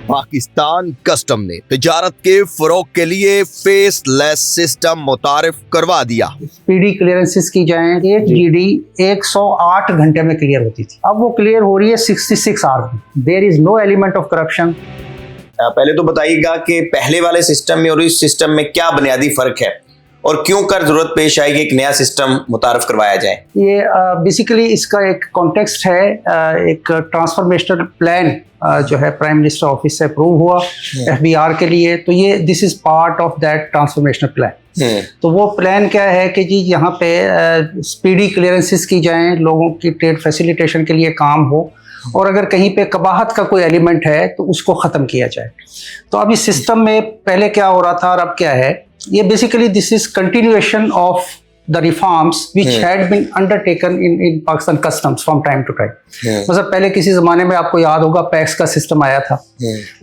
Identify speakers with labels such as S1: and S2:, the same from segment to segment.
S1: Pakistan custom ने तिजारत के फरोग के लिए फेसलेस सिस्टम मुतारिफ करवा दिया।
S2: स्पीडी क्लियरेंसेस की जाए, एक जीडी 108 घंटे में क्लियर होती थी, अब वो क्लियर हो रही है 66 आवर में। There is no element of corruption.
S3: पहले तो बताइएगा कि पहले वाले सिस्टम में और इस सिस्टम में क्या बुनियादी फर्क है और क्यों कर जरूरत पेश आई कि एक नया सिस्टम मुतारफ करवाया जाए।
S2: ये बेसिकली इसका एक कॉन्टेक्स्ट है, एक ट्रांसफॉर्मेशनल प्लान जो है प्राइम मिनिस्टर ऑफिस से अप्रूव हुआ एफबीआर के लिए, तो ये this is part of that transformational plan. तो वो प्लान क्या है कि जी यहाँ पे स्पीडी क्लियरेंसेस की जाएं, लोगों की ट्रेड फैसिलिटेशन के लिए काम हो, और अगर कहीं पे कबाहत का कोई एलिमेंट है तो उसको ख़त्म किया जाए। तो अभी सिस्टम में पहले क्या हो रहा था और अब क्या है, ये basically this is continuation of the reforms which had been undertaken in Pakistan customs from time to time. मतलब पहले किसी ज़माने में आपको याद होगा पैक्स का सिस्टम आया था,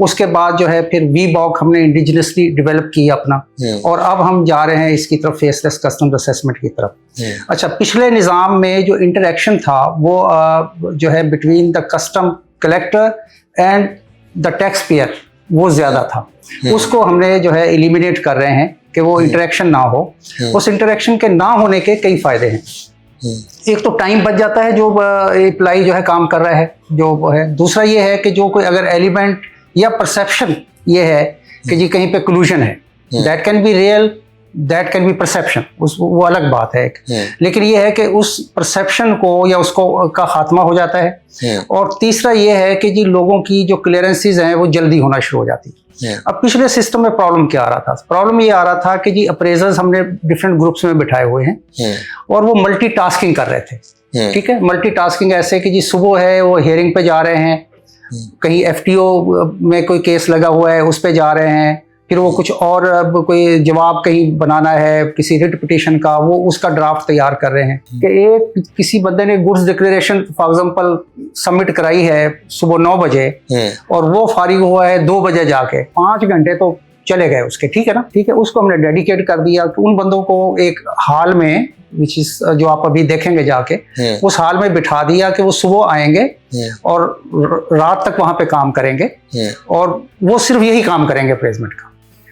S2: उसके बाद जो है फिर वीबॉक हमने इंडिजिनसली डेवलप किया अपना, और अब हम जा रहे हैं इसकी तरफ, फेसलेस कस्टम्स असेसमेंट की तरफ। अच्छा, पिछले निज़ाम में जो इंटरेक्शन था वो जो है between the custom collector and the tax payer वो ज़्यादा था, उसको हमने जो है एलिमिनेट कर रहे हैं कि वो इंटरेक्शन ना हो। उस इंटरेक्शन के ना होने के कई फायदे हैं। एक तो टाइम बच जाता है जो एम्प्लॉय जो है काम कर रहा है जो है, दूसरा ये है कि जो कोई अगर एलिमेंट या परसेप्शन ये है कि जी कहीं पे कोलूजन है, that can be real, that can be perception, वो अलग बात है एक। लेकिन ये है कि उस परसेप्शन को या उसको का खात्मा हो जाता है। और तीसरा ये है कि जी लोगों की जो क्लियरेंसेस हैं वो जल्दी होना शुरू हो जाती है। अब पिछले सिस्टम में प्रॉब्लम क्या आ रहा था? प्रॉब्लम ये आ रहा था कि जी अप्रेजर्स हमने डिफरेंट ग्रुप्स में बिठाए हुए हैं और वो मल्टीटास्किंग कर रहे थे। ठीक है, मल्टीटास्किंग ऐसे कि जी सुबह है वो हियरिंग पे जा रहे हैं, कहीं एफटीओ में कोई केस लगा हुआ है उस पे जा रहे हैं, फिर वो कुछ और कोई जवाब कहीं बनाना है किसी रिट पिटीशन का, वो उसका ड्राफ्ट तैयार कर रहे हैं। कि एक किसी बंदे ने goods declaration for example submit कराई है सुबह 9 बजे और वो फारिग हुआ है 2 बजे जाके, 5 घंटे तो चले गए उसके। ठीक है ना, ठीक है, उसको हमने डेडिकेट कर दिया कि उन बंदों को एक हाल में, विच इज जो आप अभी देखेंगे जाके, उस हाल में बिठा दिया कि वो सुबह आएंगे और रात तक वहां पे काम करेंगे और वो सिर्फ यही काम करेंगे अप्रेजमेंट का।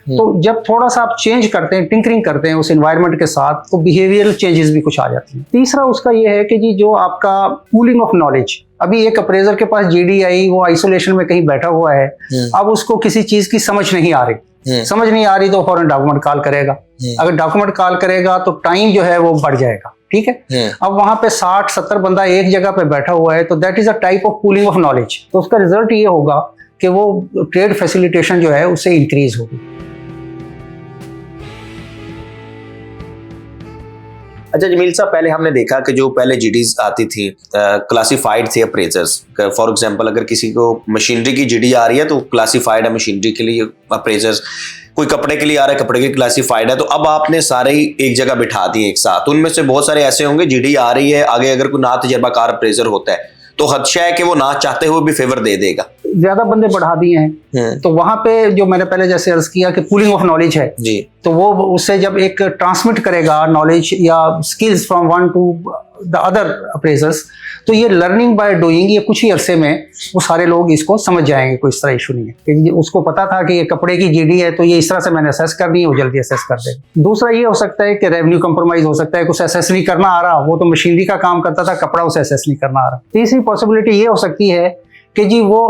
S2: तो जब थोड़ा सा आप चेंज करते हैं, टिंकरिंग करते हैं उस एनवायरनमेंट के साथ, तो बिहेवियरल चेंजेस भी कुछ आ जाती हैं। तीसरा उसका ये है कि जी जो आपका पूलिंग ऑफ नॉलेज, अभी एक अप्रेजर के पास जीडी आई, वो आइसोलेशन में कहीं बैठा हुआ है, अब उसको किसी चीज की समझ नहीं आ रही, तो फौरन डॉक्यूमेंट कॉल करेगा। अगर डॉक्यूमेंट कॉल करेगा तो टाइम जो है वो बढ़ जाएगा। ठीक है, अब वहां पे 60-70 बंदा एक जगह पे बैठा हुआ है, तो that is a type of pooling of knowledge. तो उसका रिजल्ट ये होगा कि वो ट्रेड फैसिलिटेशन जो है उससे इंक्रीज होगी।
S3: अच्छा जमील साहब, पहले हमने देखा कि जो पहले जीडीज आती थी क्लासिफाइड थे अप्रेजर्स। फॉर एग्जांपल अगर किसी को मशीनरी की जीडी आ रही है तो क्लासिफाइड है मशीनरी के लिए अप्रेजर्स, कोई कपड़े के लिए आ रहा है कपड़े की क्लासिफाइड है। तो अब आपने सारे ही एक जगह बिठा दिए एक साथ, उनमें से बहुत सारे ऐसे होंगे जीडी आ रही है, आगे अगर कोई ना तजर्बाकार अप्रेजर होता है तो खदशा है कि वो ना चाहते हुए भी फेवर दे देगा।
S2: ज्यादा बंदे बढ़ा दिए हैं तो वहां पे जो मैंने पहले जैसे अर्ज किया कि पूलिंग ऑफ नॉलेज है जी, तो वो उससे जब एक ट्रांसमिट करेगा नॉलेज या skills from one to the other appraisers, तो ये लर्निंग बाय डूइंग, ये कुछ ही अरसे में वो सारे लोग इसको समझ जाएंगे, कोई इस तरह इशू नहीं है कि उसको पता था कि ये कपड़े की जीडी है तो ये इस तरह से मैंने असेस करनी है, वो जल्दी असेस कर देगा। दूसरा ये हो सकता है कि रेवेन्यू कंप्रोमाइज हो सकता है, कुछ असेस नहीं करना आ रहा, वो तो मशीनरी का काम करता था, कपड़ा उसे असेस नहीं करना आ रहा। तीसरी पॉसिबिलिटी ये हो सकती है कि जी वो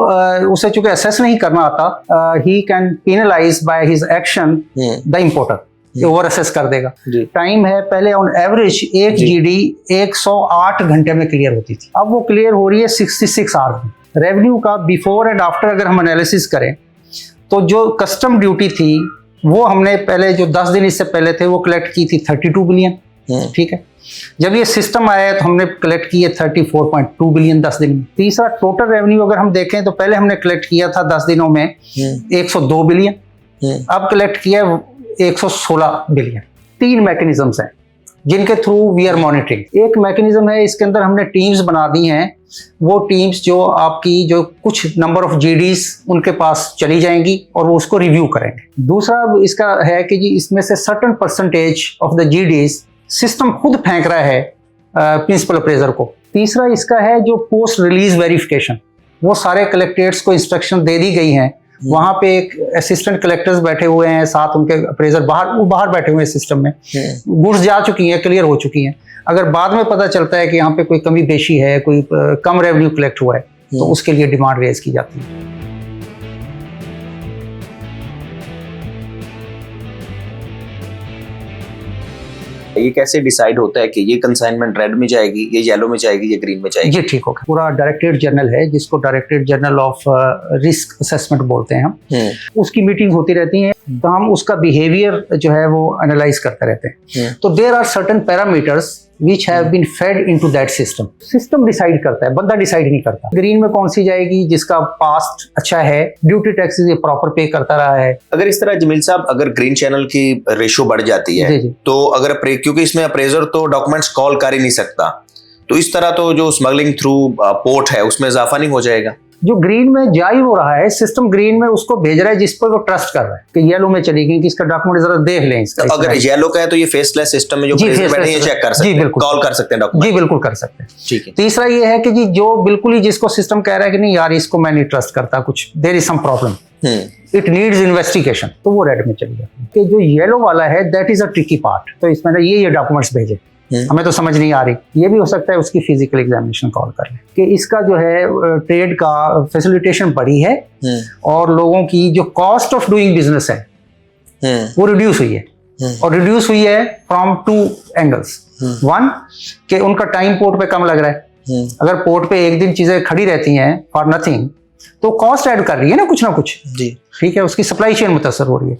S2: उसे चूंकि असेस नहीं करना आता, he can penalise by his action the importer, over assess कर देगा। टाइम है, पहले ऑन एवरेज एक जीडी 108 घंटे में क्लियर होती थी, अब वो क्लियर हो रही है 66 आवर में। रेवेन्यू का बिफोर एंड आफ्टर अगर हम एनालिसिस करें तो जो कस्टम ड्यूटी थी वो हमने पहले जो 10 दिन इससे पहले थे वो कलेक्ट की थी 32 बिलियन। ठीक है, जब ये सिस्टम आया तो हमने कलेक्ट किए 34.2 बिलियन 10 दिन में। तीसरा टोटल रेवेन्यू अगर हम देखें तो पहले हमने कलेक्ट किया था 10 दिनों में 102 बिलियन, अब कलेक्ट किया 116 बिलियन। 3 मैकेनिज्म्स हैं जिनके थ्रू वी आर मॉनिटरिंग। एक मैकेनिज्म है, इसके अंदर हमने टीम्स बना दी हैं, वो टीम्स जो आपकी जो कुछ नंबर ऑफ जीडीज उनके पास चली जाएंगी और वो उसको रिव्यू करेंगे। दूसरा इसका है कि जी इसमें से certain percentage of the GDs system खुद फेंक रहा है प्रिंसिपल अप्रेजर को। तीसरा इसका है जो पोस्ट रिलीज वेरिफिकेशन, वो सारे कलेक्टरेट्स को इंस्ट्रक्शन दे दी गई हैं, वहां पे एक असिस्टेंट कलेक्टर्स बैठे हुए हैं, साथ उनके अप्रेजर वो बाहर बैठे हुए हैं सिस्टम में। गुड्स जा चुकी हैं, क्लियर हो चुकी हैं। अगर बाद में पता चलता है कि यहाँ पे कोई कमी पेशी है, कोई कम रेवेन्यू कलेक्ट हुआ है, तो उसके लिए डिमांड रेज की जाती है।
S3: ये कैसे डिसाइड होता है कि ये कंसाइनमेंट रेड में जाएगी, ये येलो में जाएगी, ये ग्रीन में जाएगी?
S2: ये ठीक होगा। पूरा डायरेक्टरेट जनरल है, जिसको directorate general of risk assessment बोलते हैं हम। उसकी मीटिंग होती रहती है, तो हम उसका बिहेवियर जो है वो एनालाइज करते रहते हैं। तो there are certain parameters which have been fed into that system. System decide करता है, बंदा डिसाइड नहीं करता। ग्रीन में कौन सी जाएगी, जिसका पास्ट अच्छा है, ड्यूटी टैक्सेस ये प्रॉपर पे करता रहा है।
S3: अगर इस तरह जमील साहब, अगर ग्रीन चैनल की रेशो बढ़ जाती है,
S2: जी।
S3: तो अगर क्योंकि इसमें अप्रेजर तो डॉक्यूमेंट्स कॉल कर ही नहीं सकता, तो इस तरह तो जो स्मगलिंग थ्रू पोर्ट है उसमें इजाफा नहीं हो जाएगा?
S2: जो ग्रीन में जा ही हो रहा है, सिस्टम ग्रीन में उसको भेज रहा है जिस पर वो ट्रस्ट कर रहा है कि येलो में चली गई, कि इसका डॉक्यूमेंट जरा देख लें इसका।
S3: तो अगर येलो का है तो ये फेसलेस सिस्टम में जो बैठे हैं चेक कर सकते हैं, कॉल कर सकते हैं डॉक्यूमेंट।
S2: जी बिल्कुल कर सकते हैं।
S3: ठीक है।
S2: तीसरा ये है कि जी जो बिल्कुल ही जिसको सिस्टम कह रहा है कि नहीं यार इसको मैं नहीं ट्रस्ट करता, कुछ there is some problem, it needs investigation, तो वो रेड में चली जाती है। कि जो येलो वाला है that is a tricky part, तो इसमें ये डॉक्यूमेंट्स भेजे, हमें तो समझ नहीं आ रही। ये भी हो सकता है उसकी फिजिकल एग्जामिनेशन कॉल कर ले कि इसका जो है ट्रेड का फैसिलिटेशन बढ़ी है और लोगों की जो कॉस्ट ऑफ डूइंग बिजनेस है वो रिड्यूस हुई है। और रिड्यूस हुई है फ्रॉम 2 एंगल्स। वन, कि उनका टाइम पोर्ट पे कम लग रहा है। अगर पोर्ट पे एक दिन चीजें खड़ी रहती हैं फॉर नथिंग, तो कॉस्ट ऐड कर रही है ना कुछ
S3: जी,
S2: ठीक है, उसकी सप्लाई चेन मुतासर हो रही है।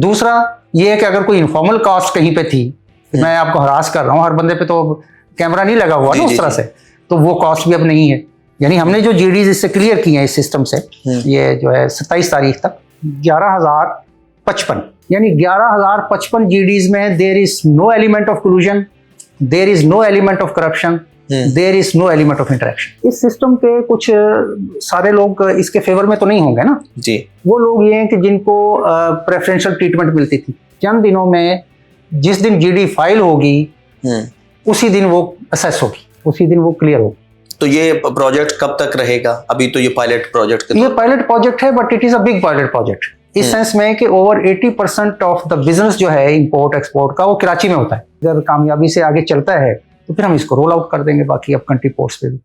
S2: दूसरा ये है कि अगर कोई इनफॉर्मल कॉस्ट कहीं पे थी, मैं आपको हरास कर रहा हूँ, हर बंदे पे तो कैमरा नहीं लगा हुआ ना उस तरह से, तो वो कॉस्ट भी अब नहीं है। यानी हमने जो जीडीज इससे क्लियर की हैं इस सिस्टम से, ये जो है 27 तारीख तक 11,055, यानी 11,055 जीडीज में there is no element of collusion, there is no element of corruption, there is no element of interaction. इस सिस्टम के कुछ सारे लोग इसके फेवर में तो नहीं होंगे ना
S3: जी।
S2: वो लोग ये हैं कि जिनको प्रेफरेंशियल ट्रीटमेंट मिलती थी, चंद दिनों में जिस दिन जीडी फाइल होगी उसी दिन वो असेस होगी, उसी दिन वो क्लियर होगी।
S3: तो ये प्रोजेक्ट कब तक रहेगा? अभी तो ये पायलट प्रोजेक्ट
S2: ये पायलट प्रोजेक्ट है, but it is a big pilot project इस सेंस में कि ओवर 80% ऑफ द बिजनेस जो है इंपोर्ट एक्सपोर्ट का वो कराची में होता है। अगर कामयाबी से आगे चलता है तो फिर हम इसको रोल आउट कर देंगे बाकी अब कंट्री पोर्ट्स पे भी।